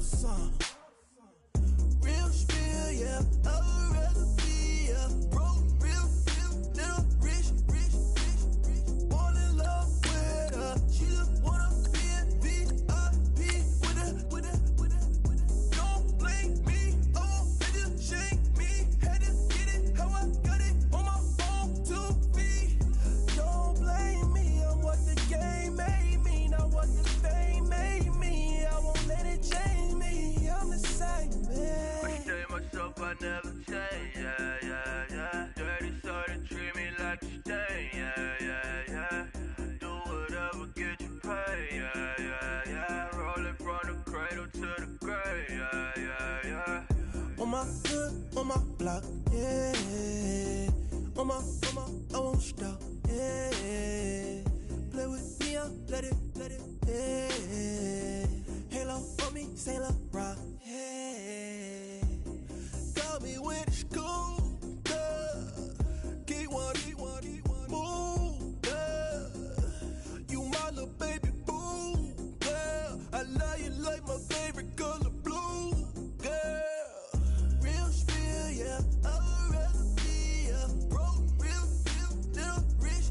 some. Real spill, yeah. I'd rather be a broke, real, little rich. Fall in love with her. She just wanna be a VIP with her. Don't blame me. Oh, they just shake me. Had to get it how I got it on my own 2 feet. Don't blame me. I'm what the game made me, not what the fame made me. I won't let it change me. I'm the same man. I tell myself I never change. Yeah. Dirty soul to treat me like a stain. Yeah. Do whatever get you paid. Yeah. Rolling from the cradle to the grave. Yeah. On my hood, on my block, yeah. On my, I won't stop, yeah. Play with me, I'll let it, yeah. Halo on me, Saint Laurent, yeah. Got me with school, keep one, move, you my little baby boo, girl. I love you like my favorite color blue, girl. Real spill, yeah. I'd rather be a broke, real, little rich.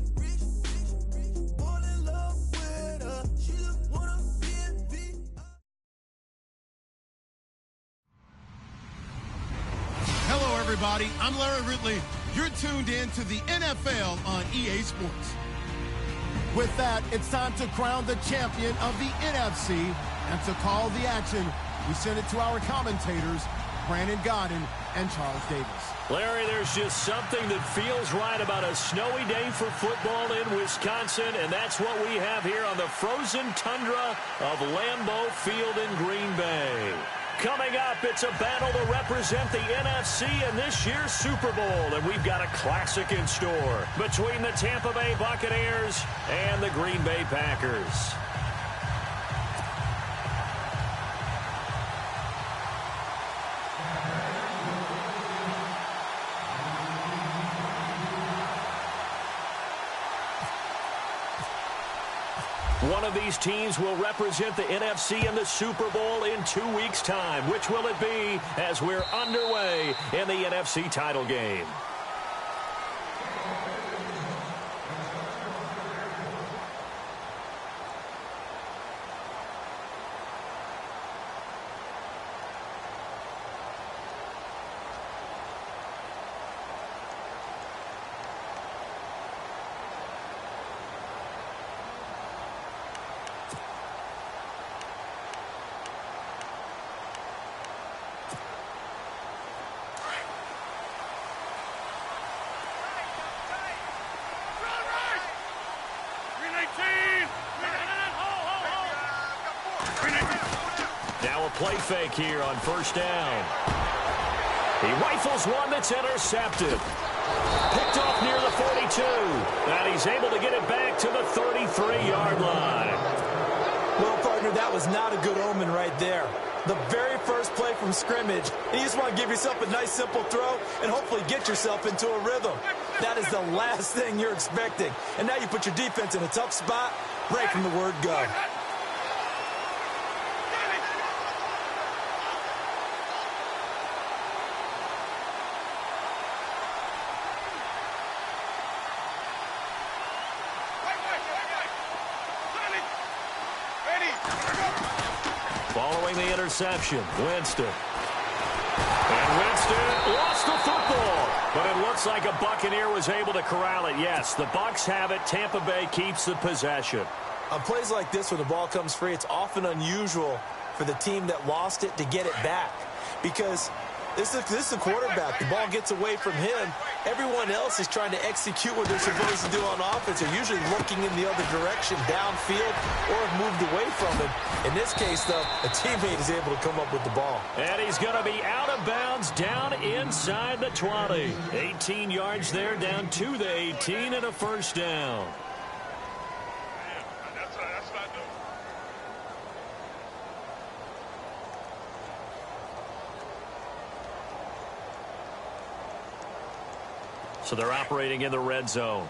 Fall in love with her. She just wanna be a VIP. Hello, everybody. I'm Larry Ridley. You're tuned in to the NFL on EA Sports. With that, it's time to crown the champion of the NFC. And to call the action, we send it to our commentators, Brandon Godden and Charles Davis. Larry, there's just something that feels right about a snowy day for football in Wisconsin, and that's what we have here on the frozen tundra of Lambeau Field in Green Bay. Coming up, it's a battle to represent the NFC in this year's Super Bowl, and we've got a classic in store between the Tampa Bay Buccaneers and the Green Bay Packers. One of these teams will represent the NFC in the Super Bowl in 2 weeks' time. Which will it be as we're underway in the NFC title game? Now a play fake here on first down. He rifles one that's intercepted. Picked off near the 42. And he's able to get it back to the 33-yard line. Well, partner, that was not a good omen right there. The very first play from scrimmage, you just want to give yourself a nice, simple throw and hopefully get yourself into a rhythm. That is the last thing you're expecting. And now you put your defense in a tough spot right from the word go. Following the interception, Winston. And Winston lost the football. But it looks like a Buccaneer was able to corral it. Yes, the Bucs have it. Tampa Bay keeps the possession. On plays like this where the ball comes free, it's often unusual for the team that lost it to get it back. Because this is the quarterback. The ball gets away from him. Everyone else is trying to execute what they're supposed to do on offense. They're usually looking in the other direction, downfield, or have moved away from him. In this case, though, a teammate is able to come up with the ball. And he's going to be out of bounds down inside the 20. 18 yards there, down to the 18, and a first down. So they're operating in the red zone.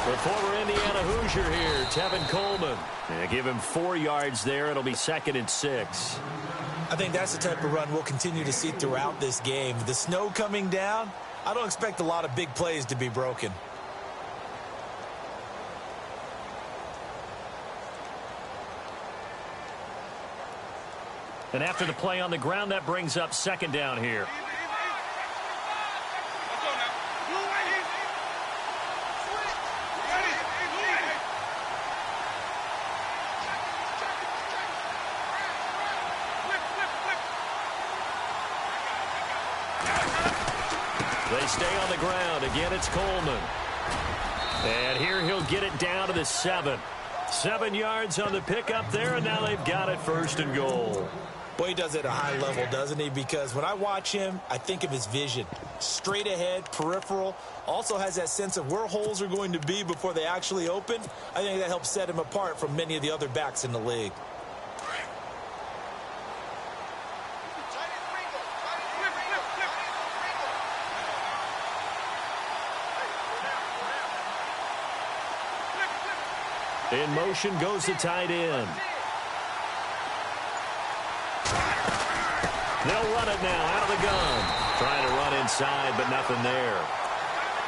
The former Indiana Hoosier here, Tevin Coleman. Yeah, give him 4 yards there. It'll be 2nd and 6. I think that's the type of run we'll continue to see throughout this game. The snow coming down, I don't expect a lot of big plays to be broken. And after the play on the ground, that brings up 2nd down here. They stay on the ground. Again, it's Coleman. And here he'll get it down to the 7. 7 yards on the pickup there, and now they've got it 1st and goal. Boy, he does it at a high level, doesn't he? Because when I watch him, I think of his vision. Straight ahead, peripheral. Also has that sense of where holes are going to be before they actually open. I think that helps set him apart from many of the other backs in the league. In motion goes the tight end. They'll run it now out of the gun. Trying to run inside, but nothing there.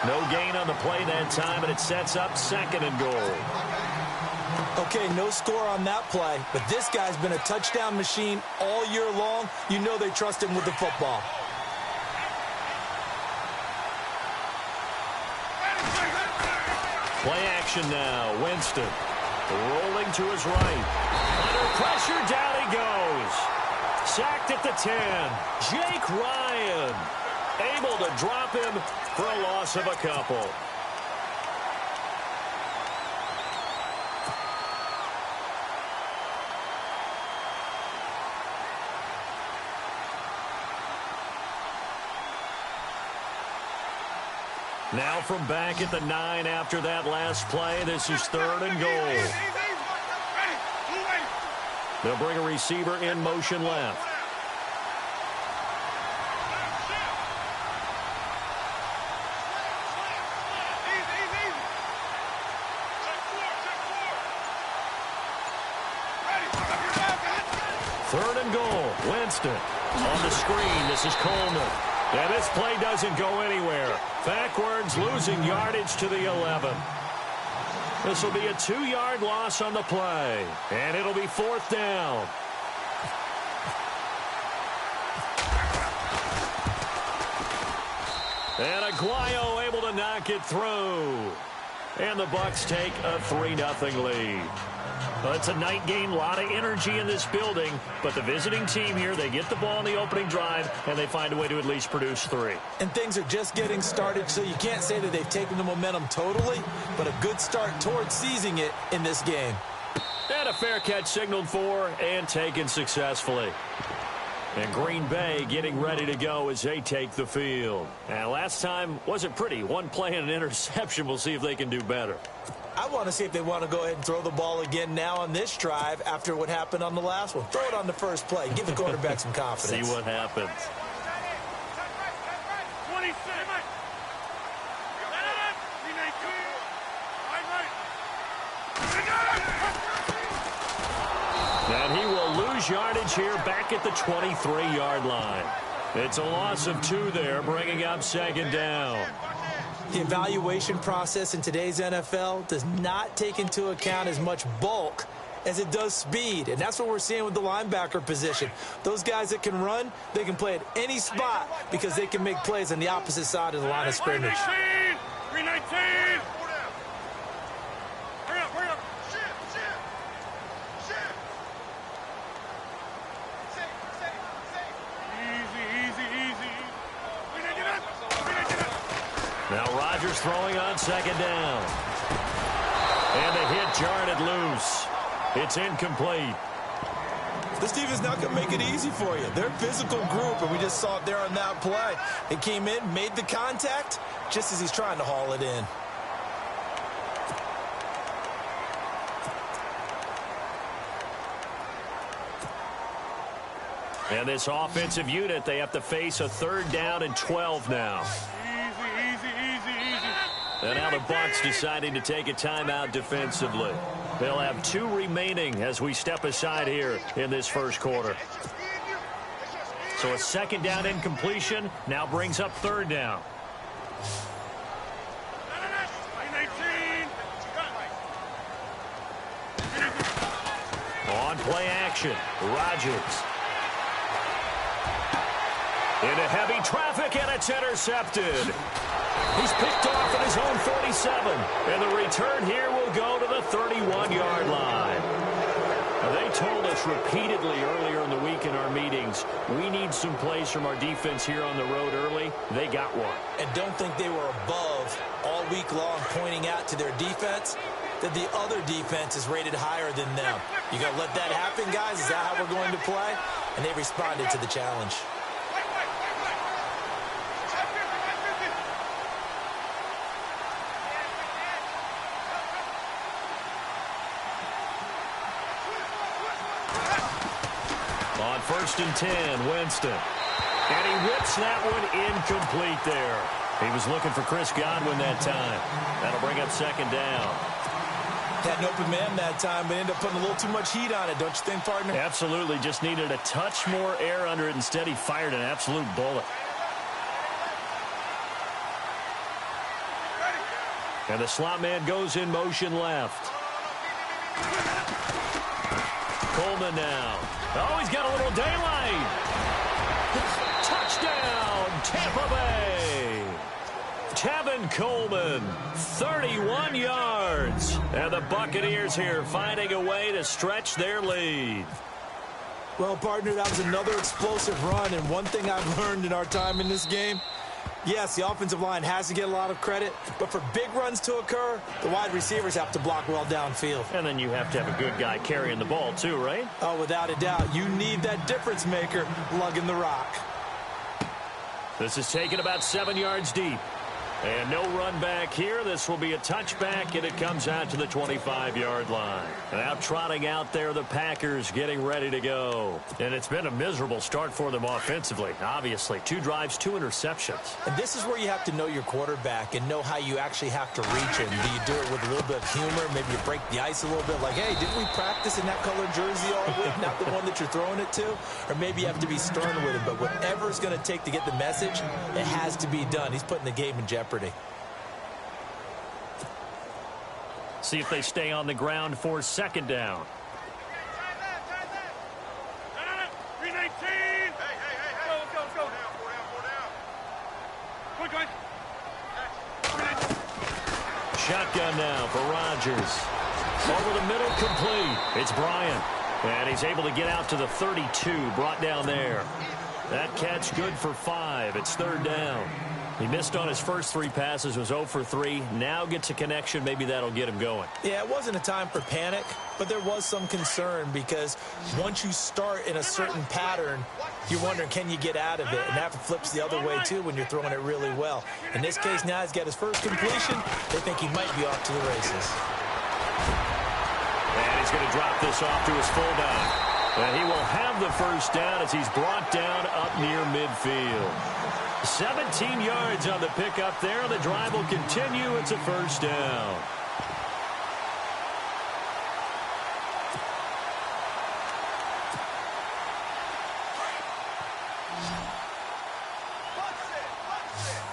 No gain on the play that time, and it sets up 2nd and goal. Okay, no score on that play, but this guy's been a touchdown machine all year long. You know they trust him with the football. Play action now. Winston rolling to his right. Under pressure, down he goes. Sacked at the 10. Jake Ryan able to drop him for a loss of a couple. Now from back at the 9 after that last play, this is 3rd and goal. They'll bring a receiver in motion left. Third and goal. Winston on the screen. This is Coleman. And this play doesn't go anywhere. Backwards, losing yardage to the 11. This will be a 2-yard loss on the play. And it'll be 4th down. And Aguayo able to knock it through. And the Bucs take a 3-0 lead. Well, it's a night game, a lot of energy in this building, but the visiting team here, they get the ball on the opening drive, and they find a way to at least produce 3. And things are just getting started, so you can't say that they've taken the momentum totally, but a good start towards seizing it in this game. And a fair catch signaled for and taken successfully. And Green Bay getting ready to go as they take the field. And last time wasn't pretty. One play and an interception. We'll see if they can do better. I want to see if they want to go ahead and throw the ball again now on this drive after what happened on the last one. Throw it on the first play. Give the quarterback some confidence. See what happens. And he will lose yardage here back at the 23-yard line. It's a loss of 2 there, bringing up 2nd down. The evaluation process in today's NFL does not take into account as much bulk as it does speed, and that's what we're seeing with the linebacker position. Those guys that can run, they can play at any spot because they can make plays on the opposite side of the line of scrimmage. 319! Hurry up, hurry up! Now Rodgers throwing on 2nd down. And the hit jarred it loose. It's incomplete. This defense not going to make it easy for you. They're a physical group, and we just saw it there on that play. It came in, made the contact, just as he's trying to haul it in. And this offensive unit, they have to face a 3rd down and 12 now. And now the Bucs deciding to take a timeout defensively. They'll have 2 remaining as we step aside here in this first quarter. So a second down incompletion now brings up third down. On play action, Rodgers. Into heavy traffic, and it's intercepted. He's picked off at his own 47. And the return here will go to the 31-yard line. Now, they told us repeatedly earlier in the week in our meetings, we need some plays from our defense here on the road early. They got one. And don't think they were above all week long pointing out to their defense that the other defense is rated higher than them. You going to let that happen, guys? Is that how we're going to play? And they responded to the challenge. On 1st and 10, Winston. And he whips that one incomplete there. He was looking for Chris Godwin that time. That'll bring up second down. Had an open man that time, but ended up putting a little too much heat on it, don't you think, partner? Absolutely. Just needed a touch more air under it. Instead, he fired an absolute bullet. And the slot man goes in motion left. Coleman now. Oh, he's got a little daylight. Touchdown, Tampa Bay. Tevin Coleman, 31 yards. And the Buccaneers here finding a way to stretch their lead. Well, partner, that was another explosive run. And one thing I've learned in our time in this game, yes, the offensive line has to get a lot of credit, but for big runs to occur, the wide receivers have to block well downfield. And then you have to have a good guy carrying the ball too, right? Oh, without a doubt. You need that difference maker lugging the rock. This is taken about 7 yards deep. And no run back here. This will be a touchback, and it comes out to the 25-yard line. And now trotting out there, the Packers getting ready to go. And it's been a miserable start for them offensively, obviously. 2 drives, 2 interceptions. And this is where you have to know your quarterback and know how you actually have to reach him. Do you do it with a little bit of humor? Maybe you break the ice a little bit, like, hey, didn't we practice in that colored jersey all week, not the one that you're throwing it to? Or maybe you have to be stern with him. But whatever it's going to take to get the message, it has to be done. He's putting the game in jeopardy. See if they stay on the ground for second down. 319. Hey. Go. Four down. Shotgun now for Rodgers. Over the middle, complete. It's Bryant. And he's able to get out to the 32, brought down there. That catch good for 5. It's third down. He missed on his first 3 passes, was 0 for 3. Now gets a connection. Maybe that'll get him going. Yeah, it wasn't a time for panic, but there was some concern because once you start in a certain pattern, you're wondering, can you get out of it? And that flips the other way, too, when you're throwing it really well. In this case, now he's got his first completion. They think he might be off to the races. And he's going to drop this off to his fullback. And he will have the first down as he's brought down up near midfield. 17 yards on the pickup there. The drive will continue. It's a first down.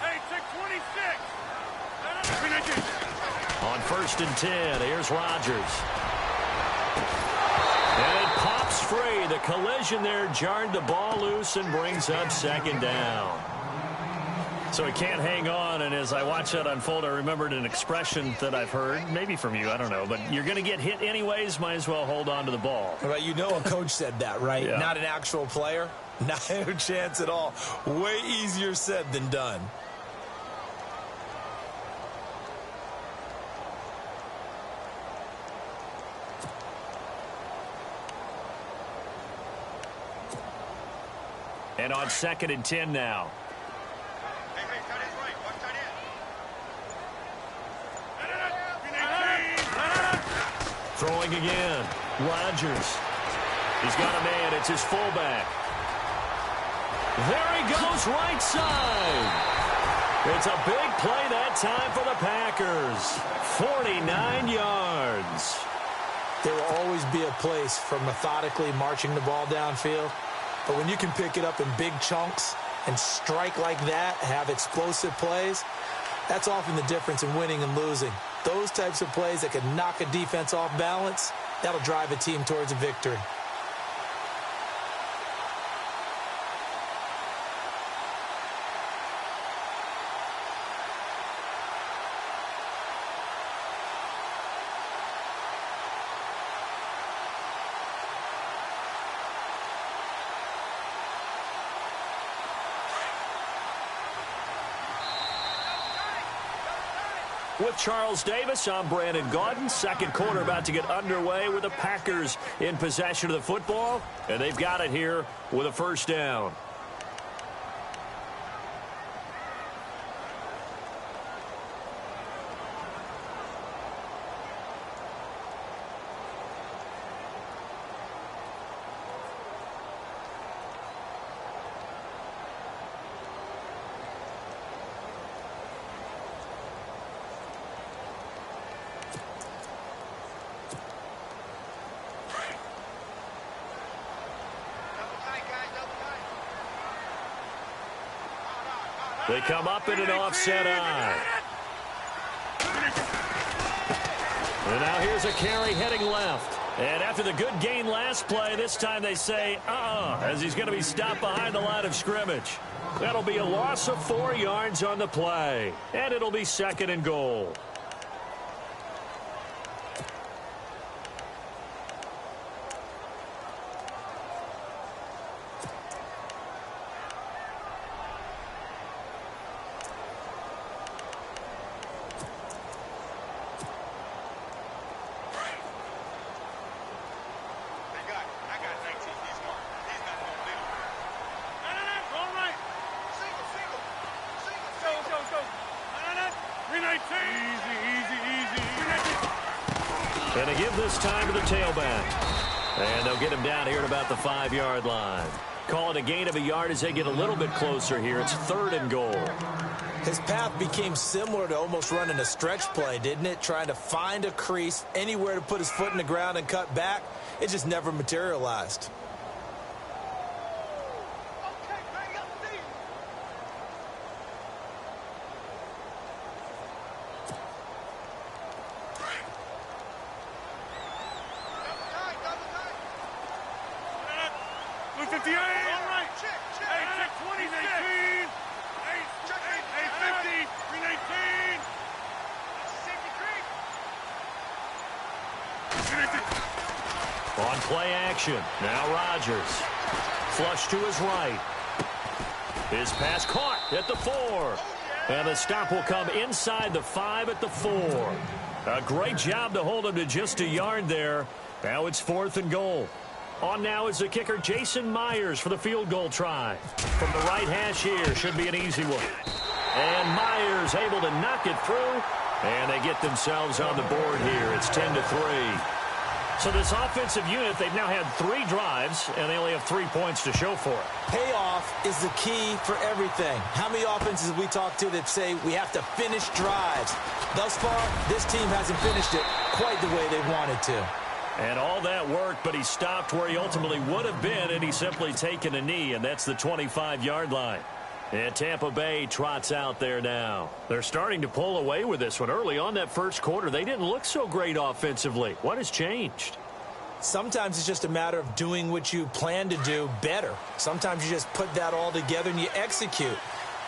Hey, take 26. 319. On 1st and 10, here's Rodgers. And it pops free. The collision there jarred the ball loose and brings up second down. So he can't hang on, and as I watch that unfold, I remembered an expression that I've heard, maybe from you, I don't know, but you're going to get hit anyways, might as well hold on to the ball. Well, you know a coach said that, right? Yeah. Not an actual player. Not a chance at all. Way easier said than done. And on 2nd and 10 now. Throwing again. Rodgers. He's got a man. It's his fullback. There he goes, right side. It's a big play that time for the Packers. 49 yards. There will always be a place for methodically marching the ball downfield. But when you can pick it up in big chunks and strike like that, have explosive plays, that's often the difference in winning and losing. Those types of plays that can knock a defense off balance, that'll drive a team towards a victory. With Charles Davis, I'm Brandon Gaudin. Second quarter about to get underway with the Packers in possession of the football, and they've got it here with a first down. They come up in an offset eye. And now here's a carry heading left. And after the good gain last play, this time they say, as he's going to be stopped behind the line of scrimmage. That'll be a loss of 4 yards on the play. And it'll be second and goal. And they give this time to the tailback. And they'll get him down here at about the 5-yard line. Call it a gain of a yard as they get a little bit closer here. It's third and goal. His path became similar to almost running a stretch play, didn't it? Trying to find a crease, anywhere to put his foot in the ground and cut back. It just never materialized. On play action, now Rodgers. Flush to his right. His pass caught at the 4. And the stop will come inside the 5 at the 4. A great job to hold him to just a yard there. Now it's fourth and goal. On now is the kicker, Jason Myers, for the field goal try. From the right hash here, should be an easy one. And Myers able to knock it through. And they get themselves on the board here. It's 10-3. So this offensive unit, they've now had 3 drives, and they only have 3 points to show for it. Payoff is the key for everything. How many offenses have we talked to that say we have to finish drives? Thus far, this team hasn't finished it quite the way they wanted to. And all that work, but he stopped where he ultimately would have been, and he's simply taken a knee, and that's the 25-yard line. And Tampa Bay trots out there now. They're starting to pull away with this one. Early on that first quarter, they didn't look so great offensively. What has changed? Sometimes it's just a matter of doing what you plan to do better. Sometimes you just put that all together and you execute.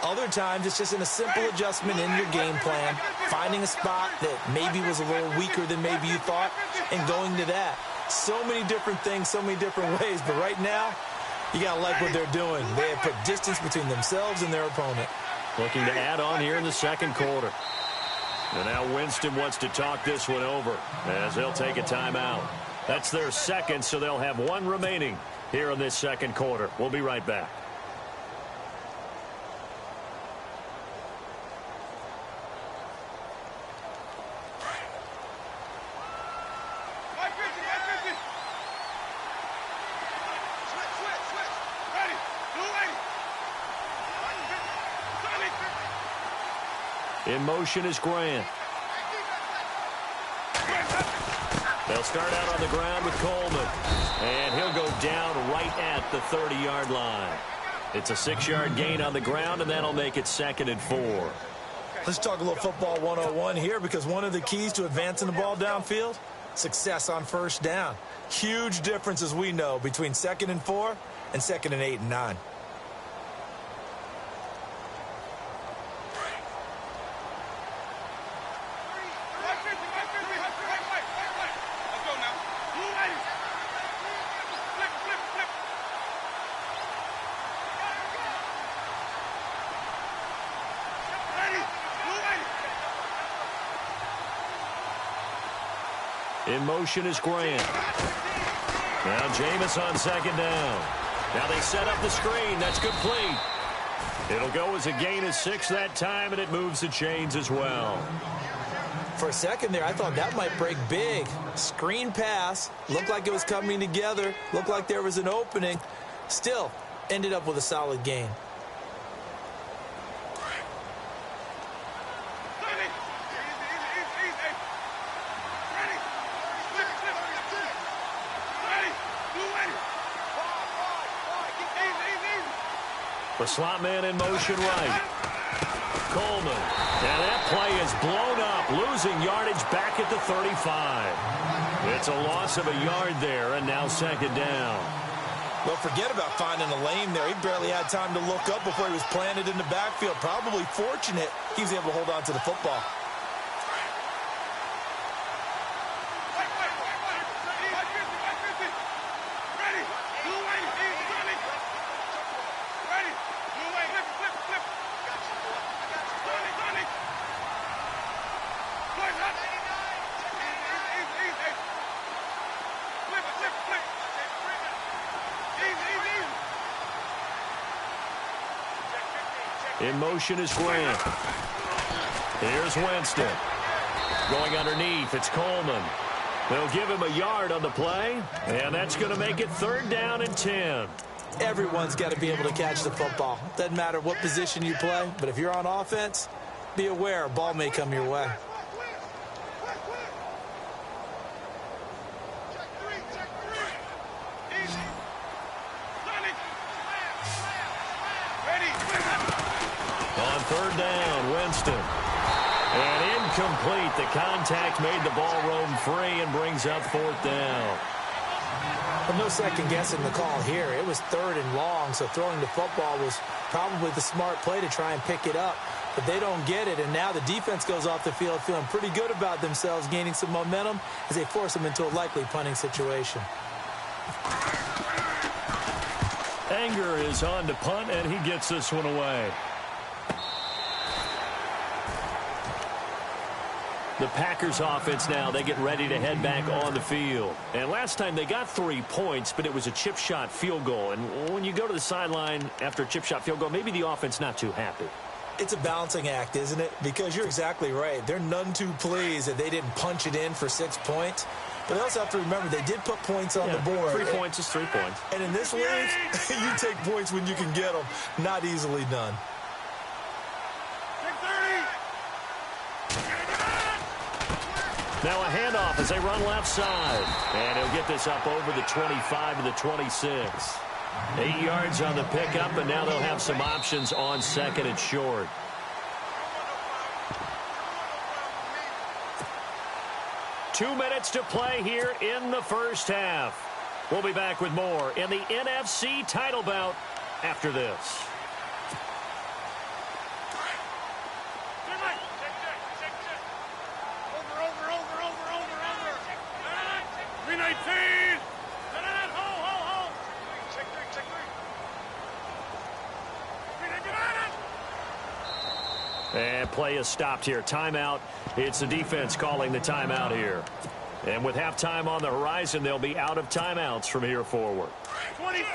Other times it's just in a simple adjustment in your game plan, finding a spot that maybe was a little weaker than maybe you thought, and going to that. So many different things, so many different ways, but right now, you got to like what they're doing. They have put distance between themselves and their opponent. Looking to add on here in the second quarter. And now Winston wants to talk this one over as they'll take a timeout. That's their second, so they'll have 1 remaining here in this second quarter. We'll be right back. In motion is Grant. They'll start out on the ground with Coleman. And he'll go down right at the 30-yard line. It's a 6-yard gain on the ground, and that'll make it 2nd and 4. Let's talk a little football 101 here, because one of the keys to advancing the ball downfield, success on first down. Huge difference, as we know, between 2nd and 4 and 2nd and 8 and 9. In motion is Grant. Now Jameis on 2nd down. Now they set up the screen. That's complete. It'll go as a gain of 6 that time, and it moves the chains as well. For a second there, I thought that might break big. Screen pass. Looked like it was coming together. Looked like there was an opening. Still, ended up with a solid gain. The slot man in motion right. Coleman. And that play is blown up, losing yardage back at the 35. It's a loss of a yard there, and now 2nd down. Well, forget about finding a lane there. He barely had time to look up before he was planted in the backfield. Probably fortunate he was able to hold on to the football. In motion is Grant. Here's Winston. Going underneath, it's Coleman. They'll give him a yard on the play, and that's going to make it 3rd down and 10. Everyone's got to be able to catch the football. Doesn't matter what position you play, but if you're on offense, be aware a ball may come your way. On 3rd down, Winston. And incomplete. The contact made the ball roam free and brings up 4th down. Well, no second guessing the call here. It was 3rd and long, so throwing the football was probably the smart play to try and pick it up. But they don't get it, and now the defense goes off the field feeling pretty good about themselves, gaining some momentum as they force them into a likely punting situation. Anger is on to punt, and he gets this one away. The Packers offense now, they get ready to head back on the field. And last time they got 3 points, but it was a chip shot field goal. And when you go to the sideline after a chip shot field goal, maybe the offense not too happy. It's a balancing act, isn't it? Because you're exactly right. They're none too pleased that they didn't punch it in for 6 points. But they also have to remember they did put points on the board. 3 points is 3 points. And in this league, you take points when you can get them. Not easily done. Now a handoff as they run left side. And he'll get this up over the 25 to the 26. 8 yards on the pickup, and now they'll have some options on 2nd and short. Two minutes to play here in the first half. We'll be back with more in the NFC title bout after this. And play is stopped here. Timeout. It's the defense calling the timeout here. And with halftime on the horizon, they'll be out of timeouts from here forward. 26.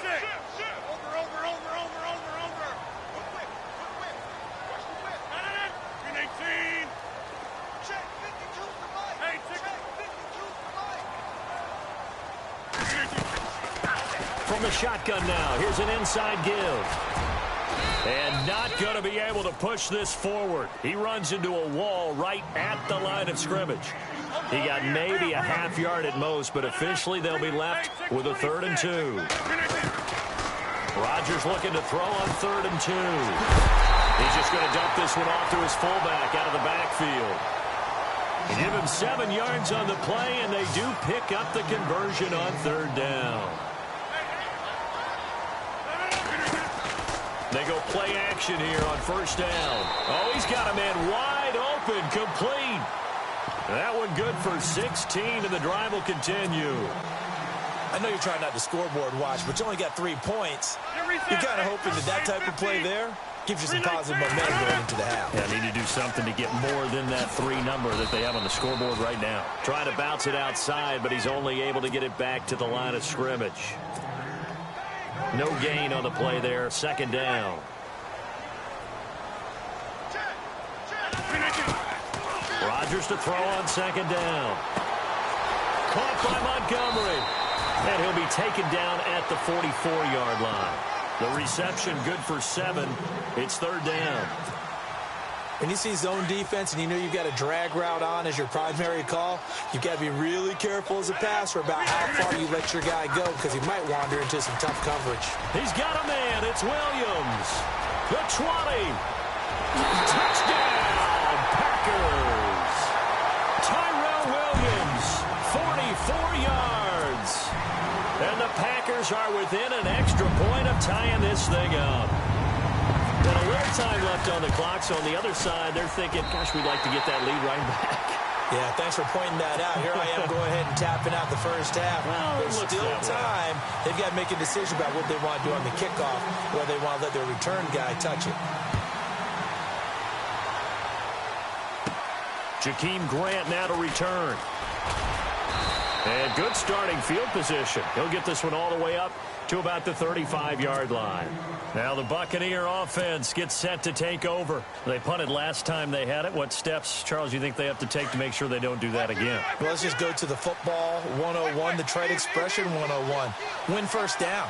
From the shotgun now. Here's an inside give. And not going to be able to push this forward. He runs into a wall right at the line of scrimmage. He got maybe a half yard at most, but officially they'll be left with a 3rd and 2. Rodgers looking to throw on 3rd and 2. He's just going to dump this one off to his fullback out of the backfield. Give him 7 yards on the play, and they do pick up the conversion on 3rd down. They go play action here on 1st down. Oh, he's got a man wide open, complete. That one good for 16, and the drive will continue. I know you're trying not to scoreboard watch, but you only got 3 points. You're kind of hoping that type of play there gives you some positive momentum going into the half. Yeah, need to do something to get more than that 3 number that they have on the scoreboard right now. Trying to bounce it outside, but he's only able to get it back to the line of scrimmage. No gain on the play there. 2nd down. Rodgers to throw on 2nd down. Caught by Montgomery. And he'll be taken down at the 44-yard line. The reception good for 7. It's 3rd down. When you see zone defense and you know you've got a drag route on as your primary call, you've got to be really careful as a passer about how far you let your guy go because he might wander into some tough coverage. He's got a man. It's Williams. The 20. Touchdown, Packers. Tyrell Williams, 44 yards. And the Packers are within an extra point of tying this thing up. And a little time left on the clock, so on the other side, they're thinking, gosh, we'd like to get that lead right back. Yeah, thanks for pointing that out. Here I am going ahead and tapping out the first half. Well, there's still time. They've got to make a decision about what they want to do on the kickoff, or they want to let their return guy touch it. Jakeem Grant now to return. And good starting field position. He'll get this one all the way up to about the 35-yard line. Now the Buccaneer offense gets set to take over. They punted last time they had it. What steps, Charles, you think they have to take to make sure they don't do that again? Well, let's just go to the football 101, the trade expression 101. Win 1st down.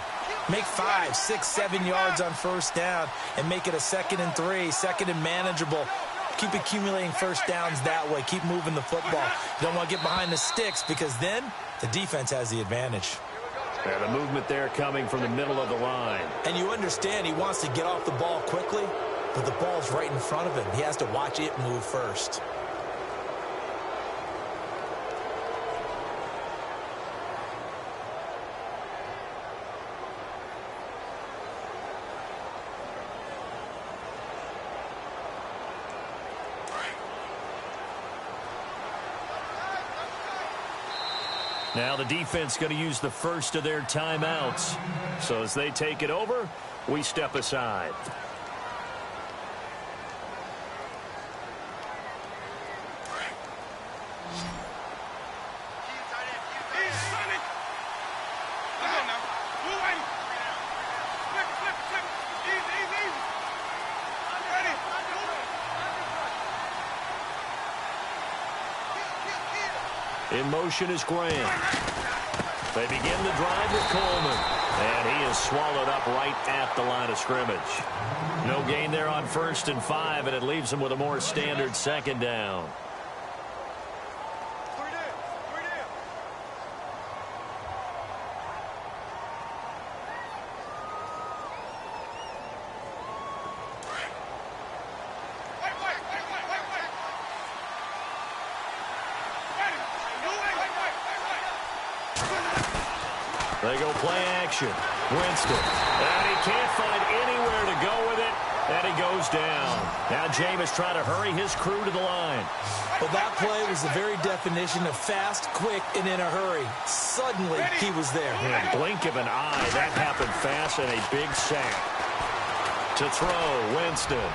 Make 5, 6, 7 yards on 1st down and make it a 2nd and 3, 2nd and manageable. Keep accumulating 1st downs that way. Keep moving the football. You don't want to get behind the sticks because then the defense has the advantage. And the movement there coming from the middle of the line. And you understand he wants to get off the ball quickly, but the ball's right in front of him. He has to watch it move first. Now the defense going to use the first of their timeouts. So as they take it over, we step aside. In motion is Grant. They begin the drive with Coleman. And he is swallowed up right at the line of scrimmage. No gain there on 1st and 5, and it leaves them with a more standard 2nd down. They go play action. Winston. And he can't find anywhere to go with it. And he goes down. Now Jameis trying to hurry his crew to the line. Well, that play was the very definition of fast, quick, and in a hurry. Suddenly, he was there. Yeah, blink of an eye. That happened fast and a big sack. To throw, Winston.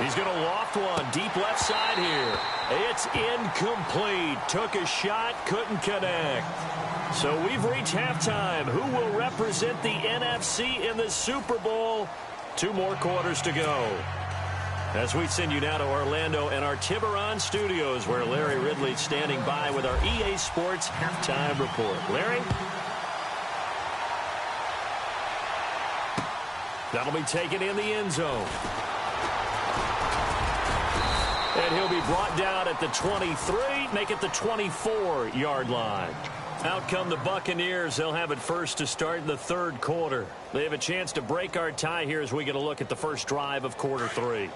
He's going to loft one deep left side here. It's incomplete. Took a shot, couldn't connect. So we've reached halftime. Who will represent the NFC in the Super Bowl? 2 more quarters to go. As we send you now to Orlando and our Tiburon studios, where Larry Ridley's standing by with our EA Sports halftime report. Larry? That'll be taken in the end zone. And he'll be brought down at the 23, make it the 24-yard line. Out come the Buccaneers. They'll have it first to start in the third quarter. They have a chance to break our tie here as we get a look at the first drive of quarter 3.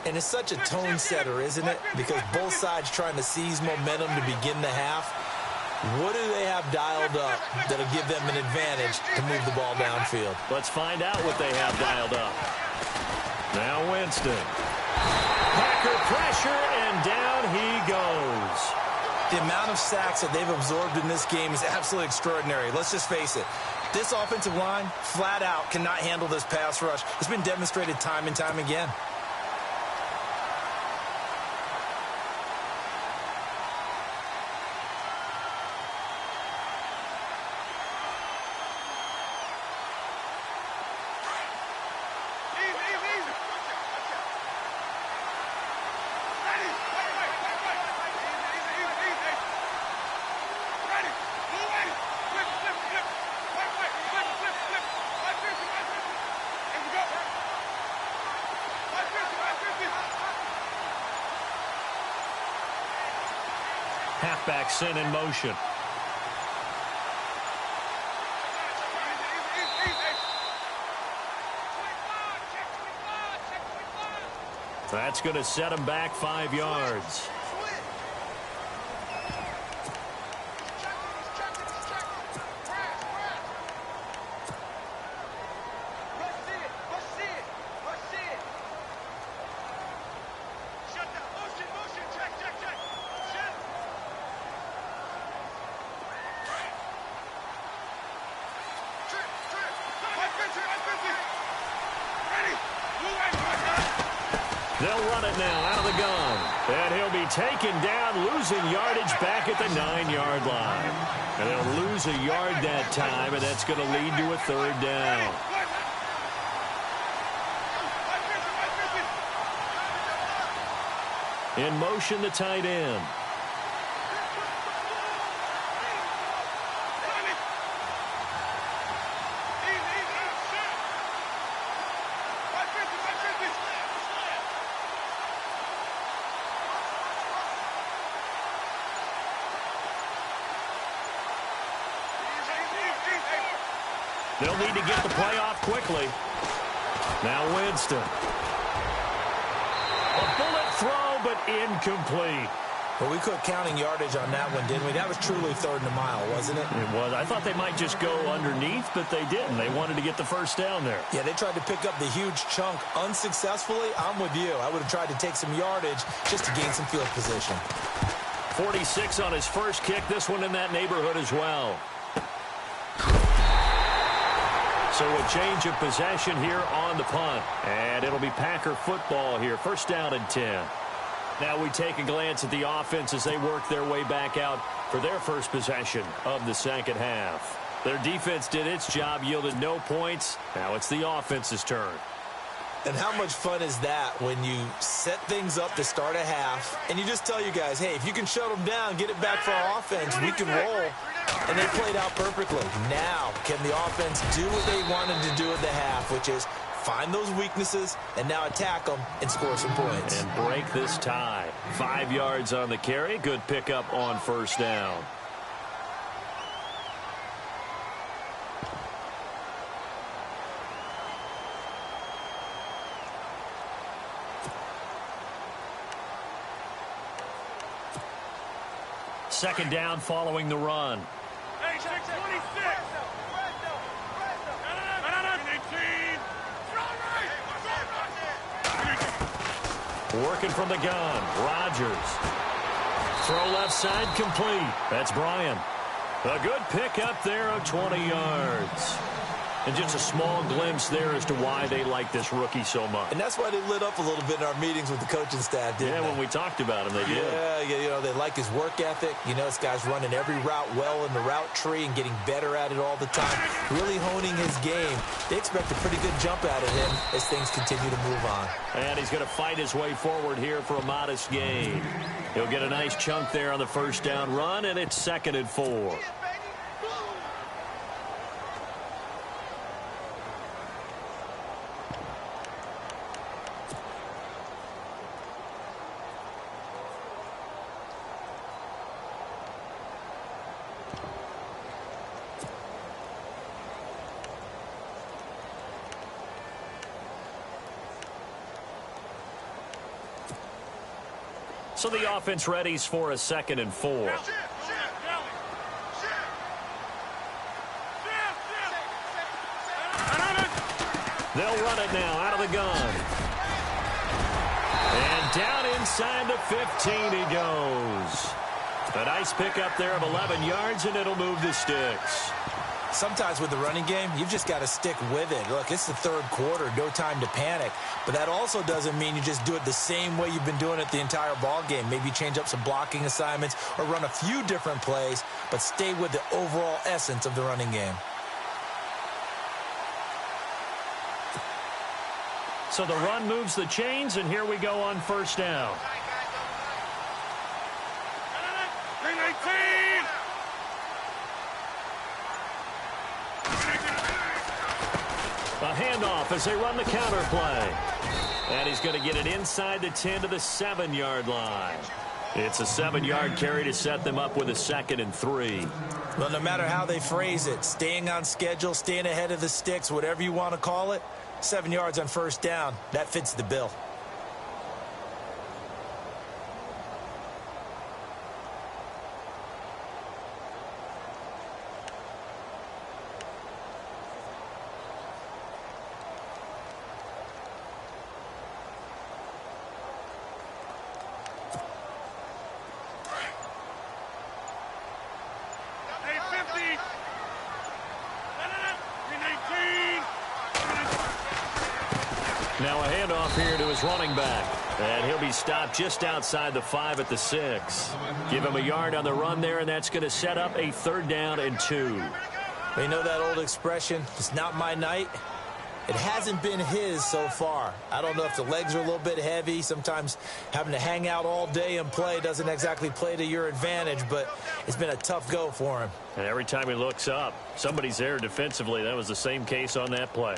And it's such a tone setter, isn't it? Because both sides trying to seize momentum to begin the half. What do they have dialed up that'll give them an advantage to move the ball downfield? Let's find out what they have dialed up. Now Winston. Packer pressure, and down he goes. The amount of sacks that they've absorbed in this game is absolutely extraordinary. Let's just face it. This offensive line, flat out, cannot handle this pass rush. It's been demonstrated time and time again. Halfback sent in motion. That's going to set him back 5 yards. They'll run it now out of the gun. And he'll be taken down, losing yardage back at the 9-yard line. And they'll lose a yard that time, and that's going to lead to a third down. In motion, the tight end. They'll need to get the play off quickly. Now Winston. A bullet throw, but incomplete. Well, we quit counting yardage on that one, didn't we? That was truly third and a mile, wasn't it? It was. I thought they might just go underneath, but they didn't. They wanted to get the first down there. Yeah, they tried to pick up the huge chunk unsuccessfully. I'm with you. I would have tried to take some yardage just to gain some field position. 46 on his first kick. This one in that neighborhood as well. So a change of possession here on the punt. And it'll be Packer football here. First down and 10. Now we take a glance at the offense as they work their way back out for their first possession of the second half. Their defense did its job, yielded no points. Now it's the offense's turn. And how much fun is that when you set things up to start a half and you just tell you guys, hey, if you can shut them down, get it back for our offense, we can roll. And they played out perfectly. Now, can the offense do what they wanted to do at the half, which is find those weaknesses and now attack them and score some points. And break this tie. 5 yards on the carry. Good pickup on first down. Second down following the run. Hey, 626. Working from the gun. Rodgers. Throw left side complete. That's Bryan. A good pickup there of 20 yards. And just a small glimpse there as to why they like this rookie so much. And that's why they lit up a little bit in our meetings with the coaching staff, didn't they? Yeah, when we talked about him, they did. Yeah, you know, they like his work ethic. You know, this guy's running every route well in the route tree and getting better at it all the time. Really honing his game. They expect a pretty good jump out of him as things continue to move on. And he's going to fight his way forward here for a modest gain. He'll get a nice chunk there on the first down run, and it's 2nd and 4. So the offense readies for a 2nd and 4. They'll run it now out of the gun. And down inside the 15 he goes. A nice pickup there of 11 yards, and it'll move the sticks. Sometimes with the running game, you've just got to stick with it. Look, it's the 3rd quarter, no time to panic. But that also doesn't mean you just do it the same way you've been doing it the entire ball game. Maybe change up some blocking assignments or run a few different plays, but stay with the overall essence of the running game. So the run moves the chains, and here we go on 1st down. A handoff as they run the counter play. And he's going to get it inside the 10 to the 7-yard line. It's a 7-yard carry to set them up with a 2nd and 3. Well, no matter how they phrase it, staying on schedule, staying ahead of the sticks, whatever you want to call it, 7 yards on 1st down, that fits the bill. Now a handoff here to his running back. And he'll be stopped just outside the 5 at the 6. Give him a yard on the run there, and that's going to set up a 3rd down and 2. You know that old expression, it's not my night? It hasn't been his so far. I don't know if the legs are a little bit heavy. Sometimes having to hang out all day and play doesn't exactly play to your advantage, but it's been a tough go for him. And every time he looks up, somebody's there defensively. That was the same case on that play.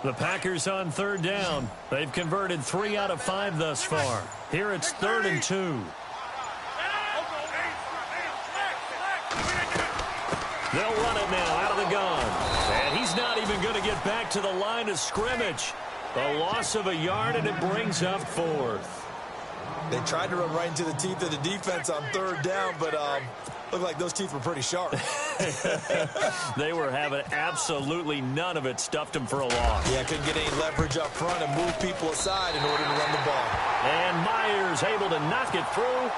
The Packers on 3rd down. They've converted 3 out of 5 thus far. Here it's 3rd and 2. They'll run it now out of the gun. And he's not even going to get back to the line of scrimmage. A loss of a yard, and it brings up 4th. They tried to run right into the teeth of the defense on 3rd down, but looked like those teeth were pretty sharp. They were having absolutely none of it. Stuffed him for a loss. Yeah, couldn't get any leverage up front and move people aside in order to run the ball. And Myers able to knock it through.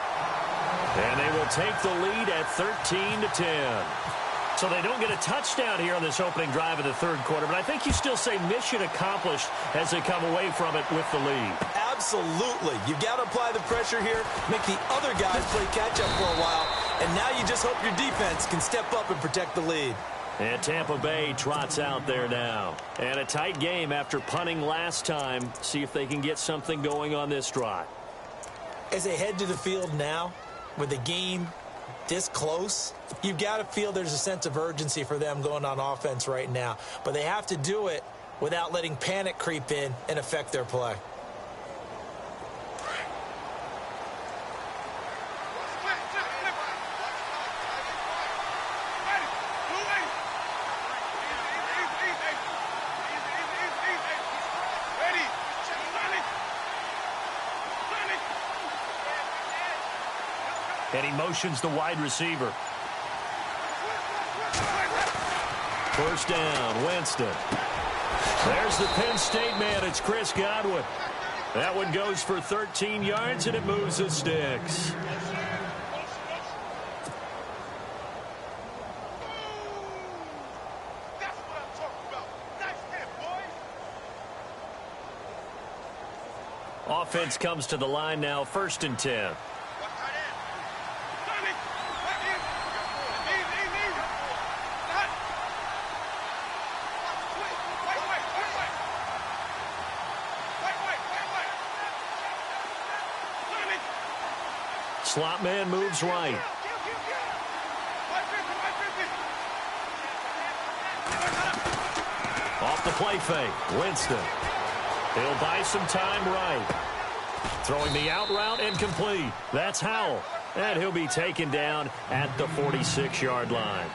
And they will take the lead at 13-10. So they don't get a touchdown here on this opening drive of the 3rd quarter, but I think you still say mission accomplished as they come away from it with the lead. Absolutely. You've got to apply the pressure here, make the other guys play catch-up for a while, and now you just hope your defense can step up and protect the lead. And Tampa Bay trots out there now. And a tight game after punting last time. See if they can get something going on this drive. As they head to the field now, with the game this close, you've got to feel there's a sense of urgency for them going on offense right now. But they have to do it without letting panic creep in and affect their play. And he motions the wide receiver. 1st down, Winston. There's the Penn State man. It's Chris Godwin. That one goes for 13 yards, and it moves the sticks. Offense comes to the line now, 1st and 10. Slot man moves right. Off the play fake, Winston. He'll buy some time right. Throwing the out route and complete. That's Howell. And he'll be taken down at the 46-yard line.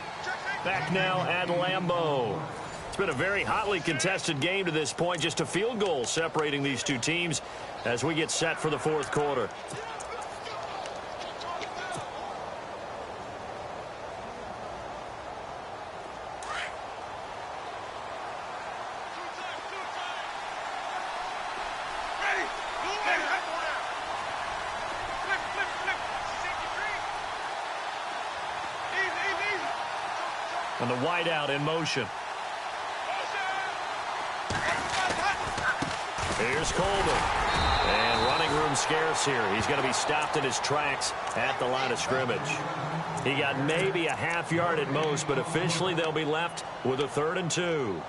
Back now at Lambeau. It's been a very hotly contested game to this point. Just a field goal separating these two teams as we get set for the fourth quarter. And the wideout in motion. Here's Coleman. And running room scarce here. He's going to be stopped in his tracks at the line of scrimmage. He got maybe a half yard at most, but officially they'll be left with a 3rd and 2.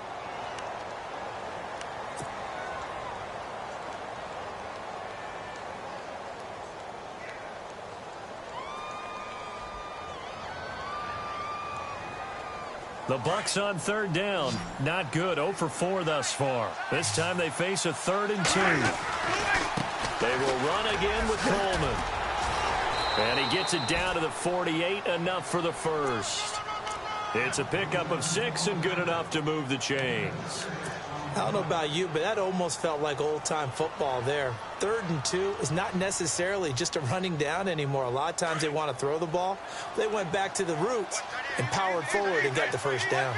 The Bucs on 3rd down. Not good. 0 for 4 thus far. This time they face a 3rd and 2. They will run again with Coleman. And he gets it down to the 48. Enough for the first. It's a pickup of 6 and good enough to move the chains. I don't know about you, but that almost felt like old-time football there. 3rd and 2 is not necessarily just a running down anymore. A lot of times they want to throw the ball. They went back to the roots and powered forward and got the first down.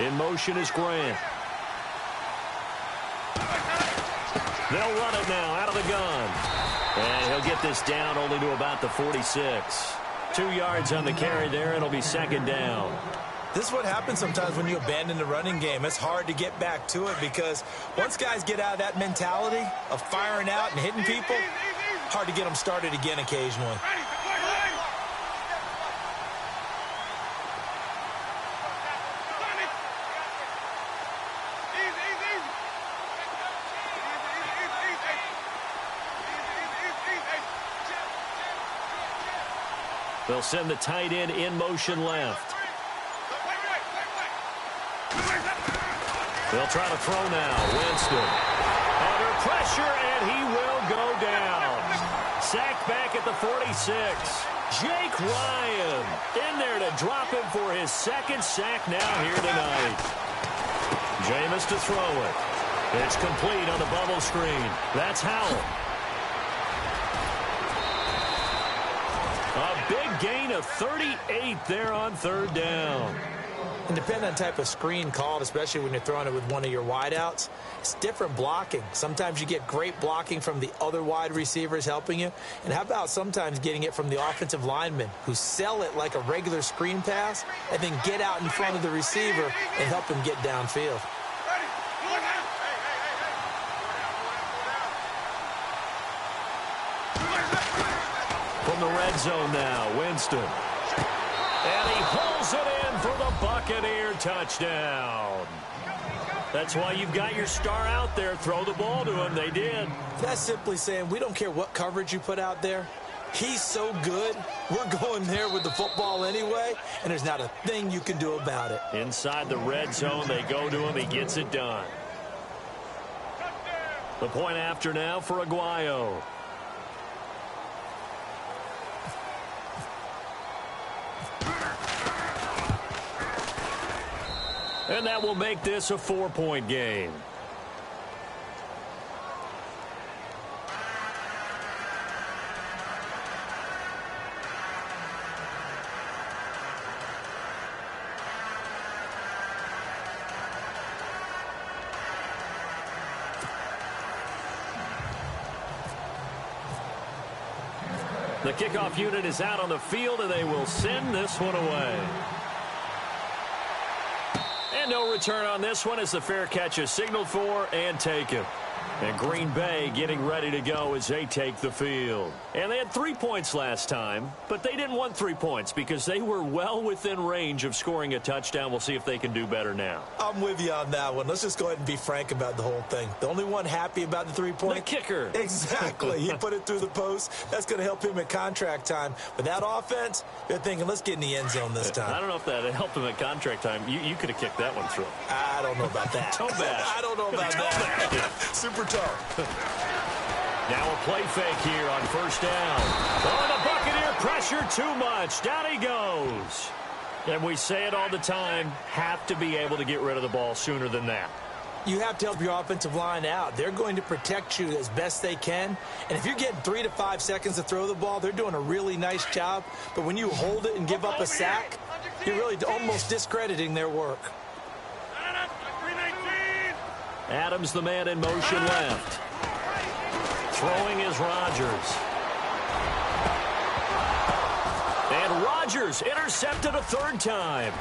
In motion is Grant. They'll run it now out of the gun. And he'll get this down only to about the 46. 2 yards on the carry there. It'll be 2nd down. This is what happens sometimes when you abandon the running game. It's hard to get back to it because once guys get out of that mentality of firing out and hitting people, hard to get them started again occasionally. They'll send the tight end in motion left. They'll try to throw now. Winston. Under pressure, and he will go down. Sacked back at the 46. Jake Ryan in there to drop him for his 2nd sack now here tonight. Jameis to throw it. It's complete on the bubble screen. That's Howell. A big gain of 38 there on 3rd down. And depending on the type of screen called, especially when you're throwing it with one of your wideouts, it's different blocking. Sometimes you get great blocking from the other wide receivers helping you. And how about sometimes getting it from the offensive linemen who sell it like a regular screen pass and then get out in front of the receiver and help him get downfield. From the red zone now, Winston. And he hauls it in for the Buccaneer touchdown. That's why you've got your star out there. Throw the ball to him. They did. That's simply saying we don't care what coverage you put out there. He's so good, we're going there with the football anyway, and there's not a thing you can do about it. Inside the red zone, they go to him. He gets it done. The point after now for Aguayo. And that will make this a 4-point game. The kickoff unit is out on the field, and they will send this one away. And no return on this one as the fair catch is signaled for and taken. And Green Bay getting ready to go as they take the field. And they had 3 points last time, but they didn't want 3 points because they were well within range of scoring a touchdown. We'll see if they can do better now. I'm with you on that one. Let's just go ahead and be frank about the whole thing. The only one happy about the 3-point? The kicker. Exactly. He put it through the post. That's going to help him at contract time. But that offense, they're thinking, let's get in the end zone this time. I don't know if that helped him at contract time. You could have kicked that one through. I don't know about that. Toe bash. I don't know about that. Super toe. Now a play fake here on 1st down. Oh, the Buccaneer pressure too much. Down he goes. And we say it all the time, have to be able to get rid of the ball sooner than that. You have to help your offensive line out. They're going to protect you as best they can. And if you're getting 3 to 5 seconds to throw the ball, they're doing a really nice job. But when you hold it and give up a sack, you're really almost discrediting their work. Adams, the man in motion left. Throwing is Rodgers. And Rodgers intercepted a third time.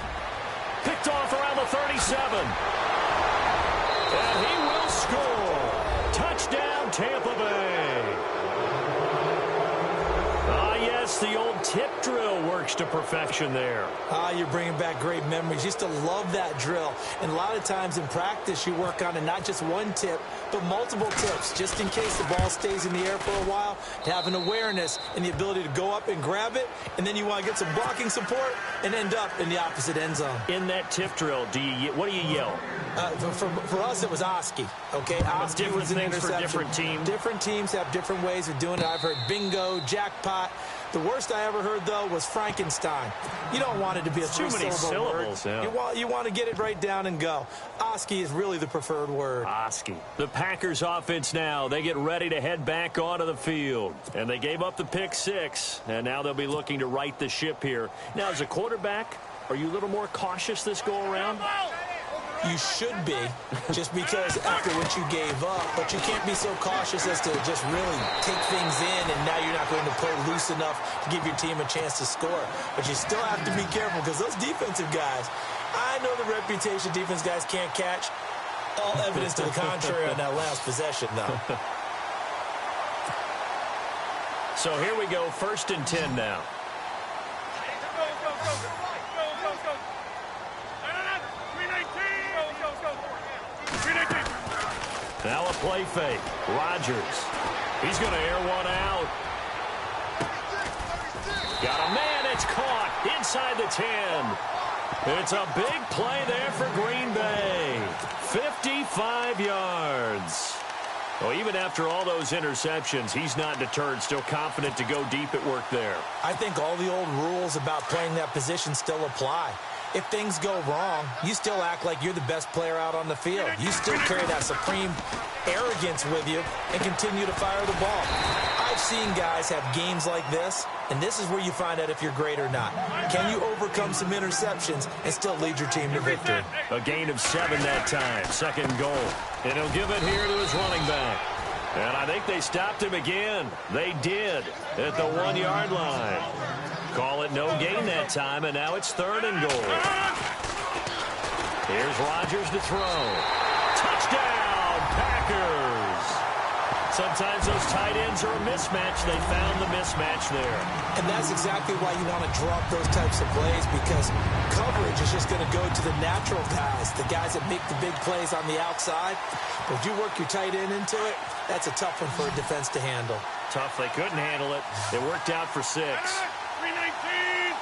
Picked off around the 37. And he will score. Touchdown, Tampa Bay. Ah, yes, the old tip drill works to perfection there. You're bringing back great memories. Used to love that drill. And a lot of times in practice, you work on it not just one tip, but multiple tips, just in case the ball stays in the air for a while, to have an awareness and the ability to go up and grab it, and then you want to get some blocking support and end up in the opposite end zone. In that tip drill, what do you yell? For us, it was Oski. Okay, Oski different was an things interception. for different teams. Different teams have different ways of doing it. I've heard bingo, jackpot. The worst I ever heard, though, was Frankenstein. You don't want it to be a too many syllables. Word. Yeah. You want to get it right down and go. Oski is really the preferred word. Oski. The Packers offense now. They get ready to head back onto the field. And they gave up the pick 6. And now they'll be looking to right the ship here. Now, as a quarterback, are you a little more cautious this go-around? You should be, just because after what you gave up. But you can't be so cautious as to just really take things in, and now you're not going to play loose enough to give your team a chance to score. But you still have to be careful, because those defensive guys, I know the reputation defense guys can't catch. All evidence to the contrary on that last possession, though. So here we go, 1st and 10 now. Now a play fake. Rodgers. He's going to air one out. Got a man. It's caught inside the 10. It's a big play there for Green Bay. 55 yards. Well, even after all those interceptions, he's not deterred, still confident to go deep at work there. I think all the old rules about playing that position still apply. If things go wrong, you still act like you're the best player out on the field. You still carry that supreme arrogance with you and continue to fire the ball. I've seen guys have games like this, and this is where you find out if you're great or not. Can you overcome some interceptions and still lead your team to victory? A gain of 7 that time, 2nd goal. And he'll give it here to his running back. And I think they stopped him again. They did at the 1-yard line. Call it no gain that time, and now it's 3rd and goal. Here's Rodgers to throw. Touchdown, Packers. Sometimes those tight ends are a mismatch. They found the mismatch there. And that's exactly why you want to drop those types of plays, because coverage is just going to go to the natural guys, the guys that make the big plays on the outside. But if you work your tight end into it, that's a tough one for a defense to handle. Tough. They couldn't handle it. It worked out for 6. 319.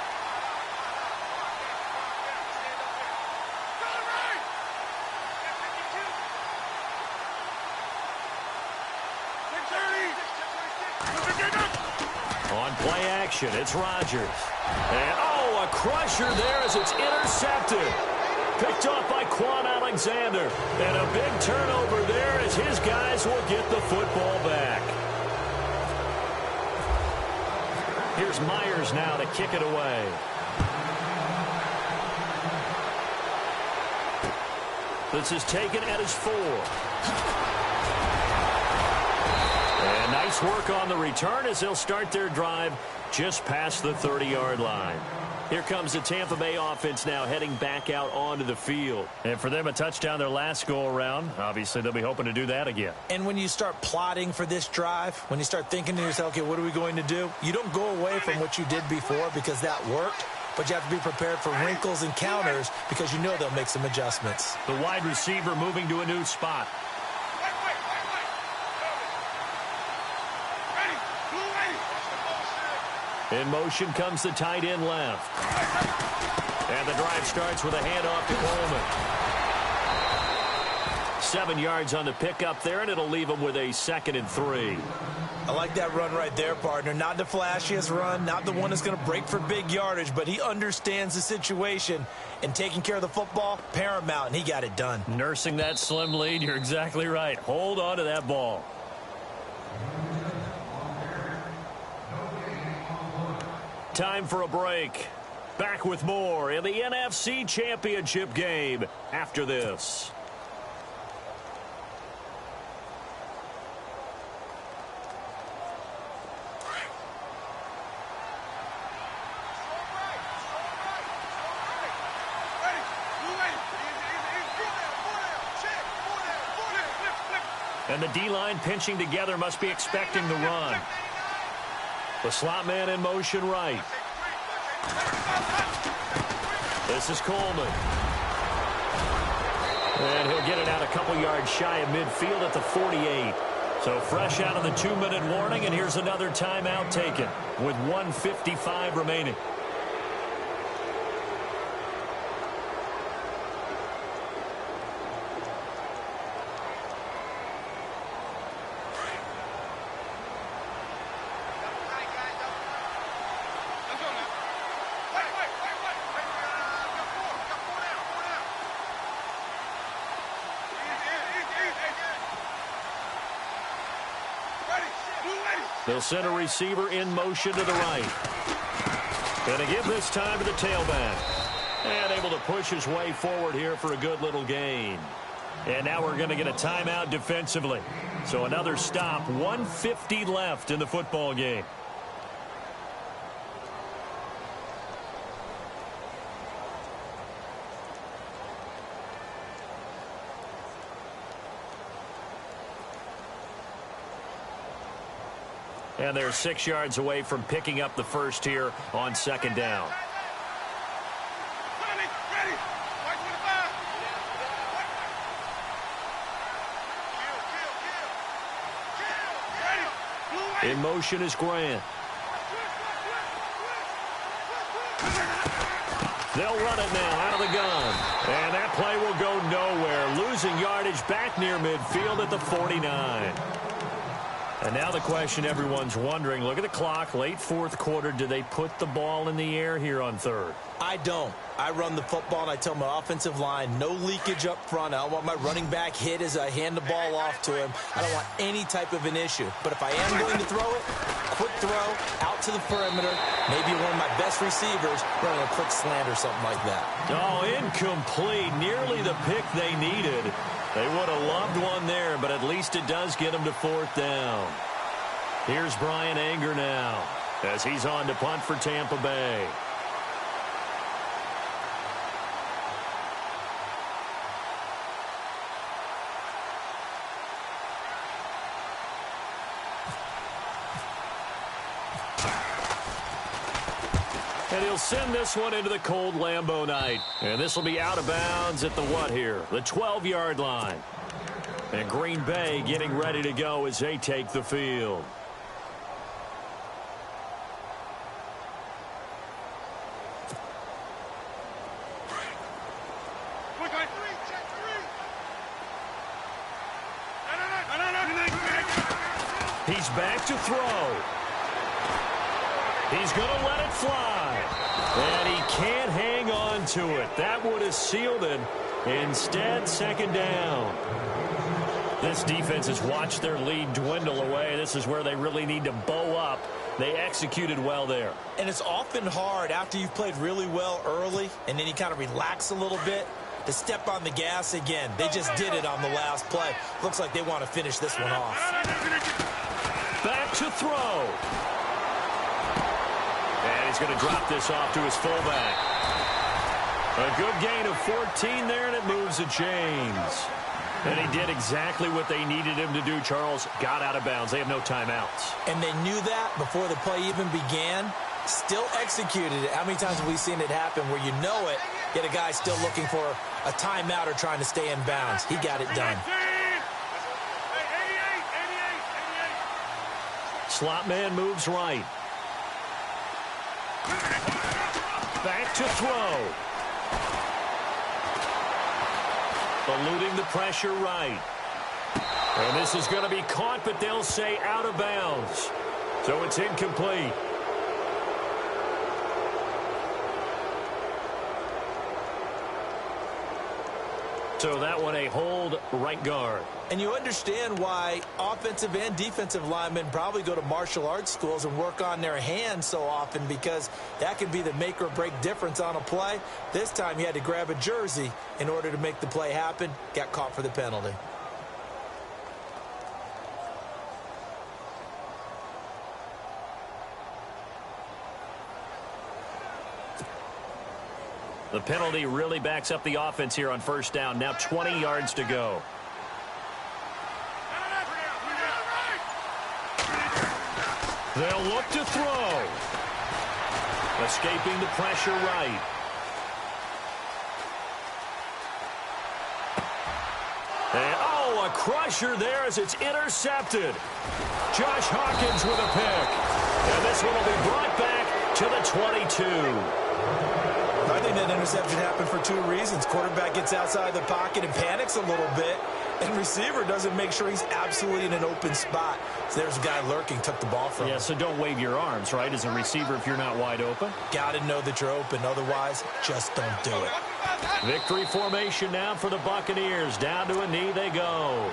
On play action, it's Rodgers. And, a crusher there as it's intercepted. Picked off by Quan Alexander. And a big turnover there as his guys will get the football back. Here's Myers now to kick it away. This is taken at his 4. And nice work on the return as they'll start their drive just past the 30-yard line. Here comes the Tampa Bay offense now heading back out onto the field. And for them, a touchdown their last go-around. Obviously, they'll be hoping to do that again. And when you start plotting for this drive, when you start thinking to yourself, okay, what are we going to do? You don't go away from what you did before because that worked, but you have to be prepared for wrinkles and counters because you know they'll make some adjustments. The wide receiver moving to a new spot. In motion comes the tight end left. And the drive starts with a handoff to Coleman. 7 yards on the pickup there, and it'll leave them with a 2nd and 3. I like that run right there, partner. Not the flashiest run, not the one that's going to break for big yardage, but he understands the situation, and taking care of the football, paramount, and he got it done. Nursing that slim lead, you're exactly right. Hold on to that ball. Time for a break. Back with more in the NFC Championship game after this. And the D-line pinching together must be expecting the run. The slot man in motion right. This is Coleman. And he'll get it out a couple yards shy of midfield at the 48. So fresh out of the 2-minute warning, and here's another timeout taken with 1:55 remaining. They'll send a receiver in motion to the right. Going to give this time to the tailback. And able to push his way forward here for a good little gain. And now we're going to get a timeout defensively. So another stop, 1:50 left in the football game. And they're 6 yards away from picking up the first here on 2nd down. In motion is Grant. They'll run it now out of the gun. And that play will go nowhere. Losing yardage back near midfield at the 49. And now the question everyone's wondering, look at the clock, late 4th quarter, do they put the ball in the air here on 3rd? I don't. I run the football, and I tell my offensive line, no leakage up front. I don't want my running back hit as I hand the ball off to him. I don't want any type of an issue. But if I am going to throw it, quick throw, out to the perimeter, maybe one of my best receivers running a quick slant or something like that. Oh, incomplete. Nearly the pick they needed. They would have loved one there, but at least it does get them to 4th down. Here's Brian Anger now as he's on to punt for Tampa Bay. And he'll send this one into the cold Lambeau night. And this will be out of bounds at the what here? The 12-yard line. And Green Bay getting ready to go as they take the field. He's back to throw. He's going to let it fly. And he can't hang on to it. That would have sealed it. Instead, 2nd down. This defense has watched their lead dwindle away. This is where they really need to bow up. They executed well there. And it's often hard after you've played really well early and then you kind of relax a little bit to step on the gas again. They just did it on the last play. Looks like they want to finish this one off. Back to throw. And he's going to drop this off to his fullback. A good gain of 14 there, and it moves the chains. And he did exactly what they needed him to do, Charles. Got out of bounds. They have no timeouts. And they knew that before the play even began. Still executed it. How many times have we seen it happen where you know it, yet a guy still looking for a timeout or trying to stay in bounds? He got it done. Slot man moves right. Back to throw. eluding the pressure right. And this is going to be caught, but they'll say out of bounds. So it's incomplete. So that one a hold right guard. And you understand why offensive and defensive linemen probably go to martial arts schools and work on their hands so often, because that can be the make or break difference on a play. This time he had to grab a jersey in order to make the play happen. Got caught for the penalty. The penalty really backs up the offense here on first down. Now 20 yards to go. They'll look to throw. Escaping the pressure right. And, oh, a crusher there as it's intercepted. Josh Hawkins with a pick. And this one will be brought back to the 22. I think that interception happened for two reasons. Quarterback gets outside the pocket and panics a little bit, and receiver doesn't make sure he's absolutely in an open spot. So there's a guy lurking, took the ball from him. Yeah, so don't wave your arms, right, as a receiver if you're not wide open. Got to know that you're open. Otherwise, just don't do it. Victory formation now for the Buccaneers. Down to a knee they go.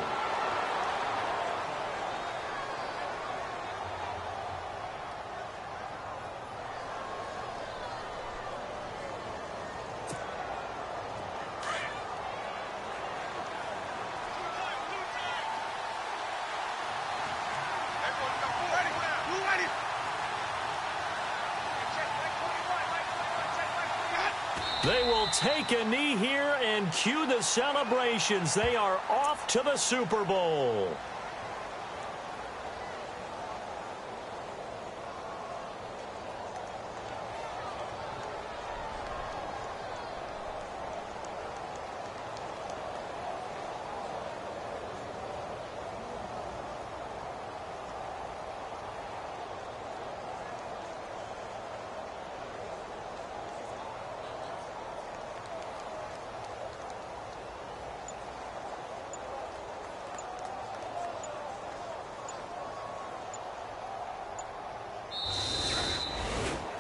They will take a knee here and cue the celebrations. They are off to the Super Bowl.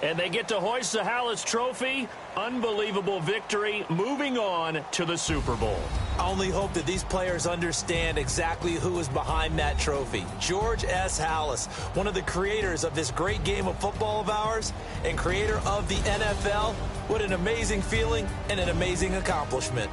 And they get to hoist the Hallis Trophy. Unbelievable victory. Moving on to the Super Bowl. I only hope that these players understand exactly who is behind that trophy. George S. Hallis, one of the creators of this great game of football of ours and creator of the NFL. What an amazing feeling and an amazing accomplishment.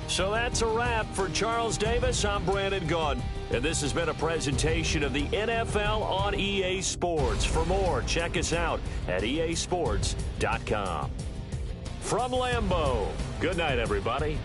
So that's a wrap for Charles Davis. I'm Brandon Gaudin, and this has been a presentation of the NFL on EA Sports. For more, check us out at easports.com. From Lambeau, good night, everybody.